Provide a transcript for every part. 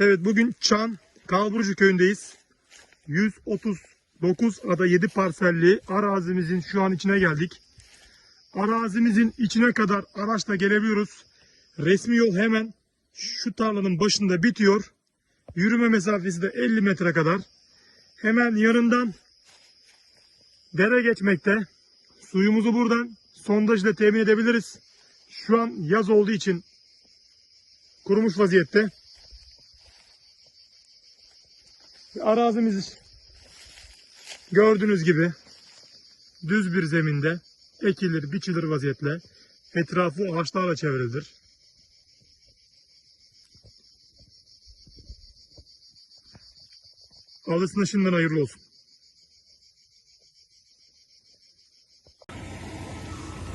Evet, bugün Çan, Kalburcu Köyü'ndeyiz. 139 ada 7 parselli arazimizin şu an içine geldik. Arazimizin içine kadar araçla gelebiliyoruz. Resmi yol hemen şu tarlanın başında bitiyor. Yürüme mesafesi de 50 metre kadar. Hemen yanından dere geçmekte. Suyumuzu buradan sondaj ile temin edebiliriz. Şu an yaz olduğu için kurumuş vaziyette. Arazimiz gördüğünüz gibi düz bir zeminde ekilir, biçilir vaziyetle. Etrafı ağaçlarla çevrilidir. Alısına şimdiden hayırlı olsun.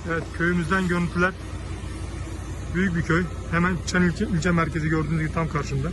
Evet, köyümüzden görüntüler. Büyük bir köy. Hemen Çan ilçe merkezi gördüğünüz gibi tam karşımda.